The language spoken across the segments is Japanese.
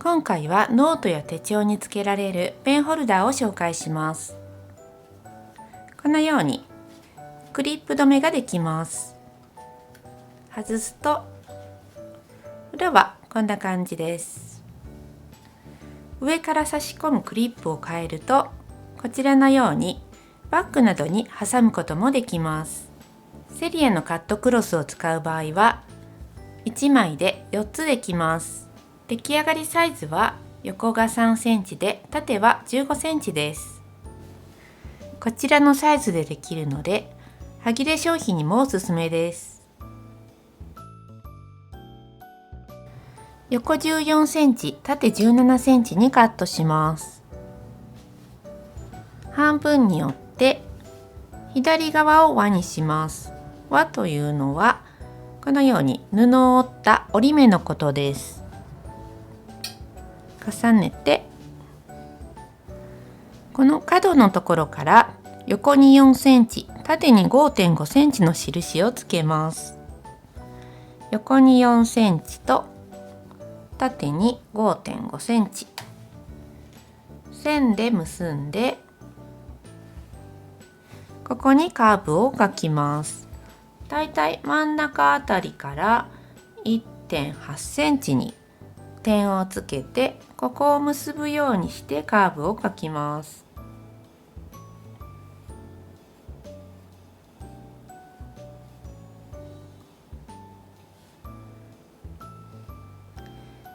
今回はノートや手帳につけられるペンホルダーを紹介します。このようにクリップ止めができます。外すと裏はこんな感じです。上から差し込むクリップを変えるとこちらのようにバッグなどに挟むこともできます。セリアのカットクロスを使う場合は1枚で4つできます。出来上がりサイズは横が3センチで縦は15センチです。こちらのサイズでできるのではぎれ商品にもおすすめです。横14センチ、縦17センチにカットします。半分に折って左側を輪にします。輪というのはこのように布を折った折り目のことです。重ねてこの角のところから横に4センチ、縦に 5.5 センチの印をつけます。横に4センチと縦に 5.5 センチ。線で結んでここにカーブを描きます。だいたい真ん中あたりから 1.8 センチに点をつけてここを結ぶようにしてカーブを描きます。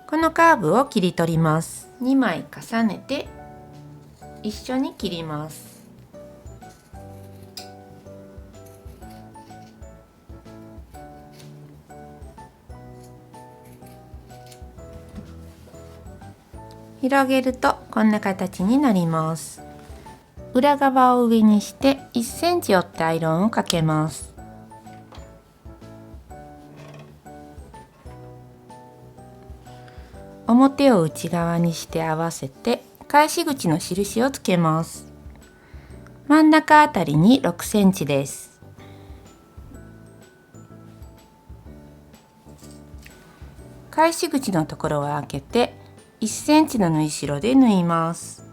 このカーブを切り取ります。2枚重ねて一緒に切ります。広げるとこんな形になります。裏側を上にして1センチ折ってアイロンをかけます。表を内側にして合わせて返し口の印をつけます。真ん中あたりに6センチです。返し口のところを開けて1センチの縫い代で縫います。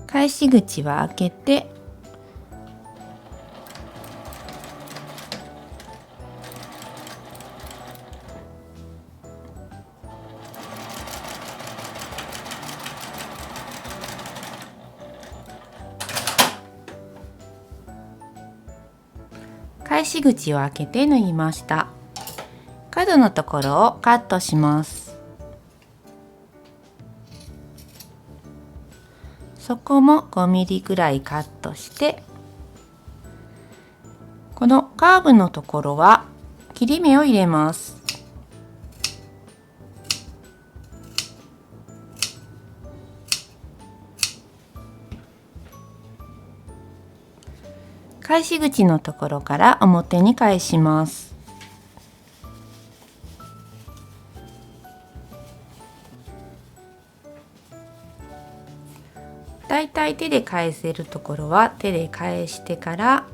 返し口は開けて返し口を開けて縫いました。角のところをカットします。そこも5ミリぐらいカットしてこのカーブのところは切り目を入れます。返し口のところから表に返します。だいたい手で返せるところは手で返してから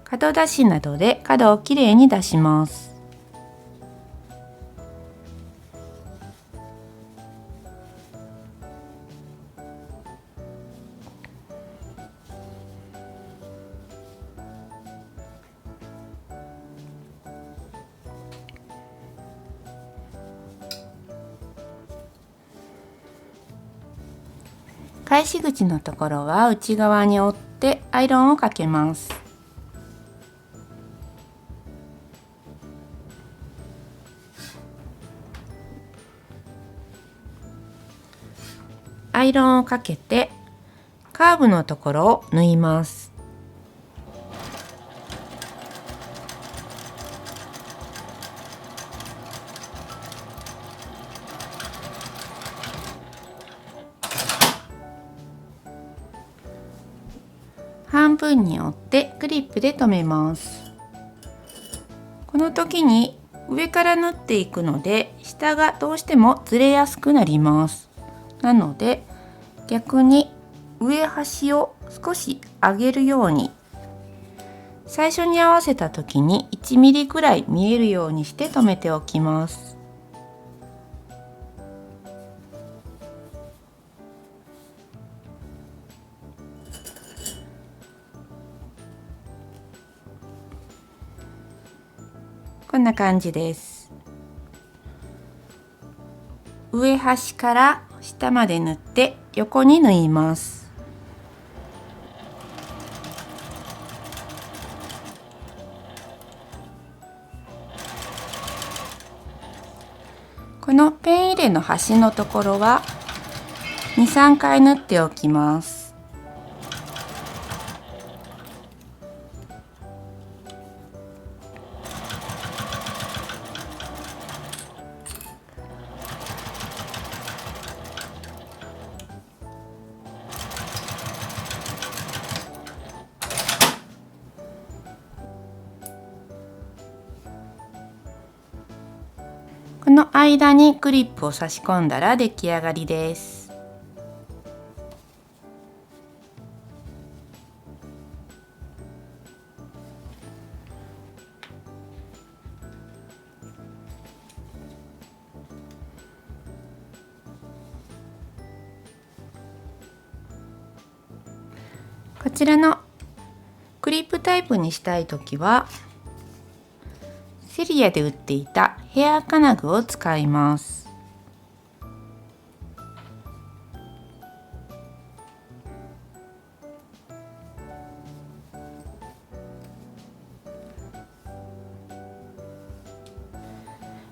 角出しなどで角をきれいに出します。返し口のところは内側に折ってアイロンをかけます。アイロンをかけてカーブのところを縫います。半分に折ってクリップで留めます。この時に上から縫っていくので下がどうしてもずれやすくなります。なので逆に上端を少し上げるように、最初に合わせた時に1ミリぐらい見えるようにして留めておきます。こんな感じです。上端から下まで縫って横に縫います。このペン入れの端のところは 2,3 回縫っておきます。この間にクリップを差し込んだら出来上がりです。こちらのクリップタイプにしたいときはセリアで売っていたヘア金具を使います。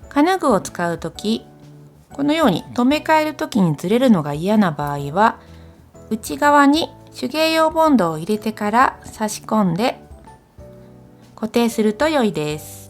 金具を使うとき、このように留め替えるときにずれるのが嫌な場合は、内側に手芸用ボンドを入れてから差し込んで固定すると良いです。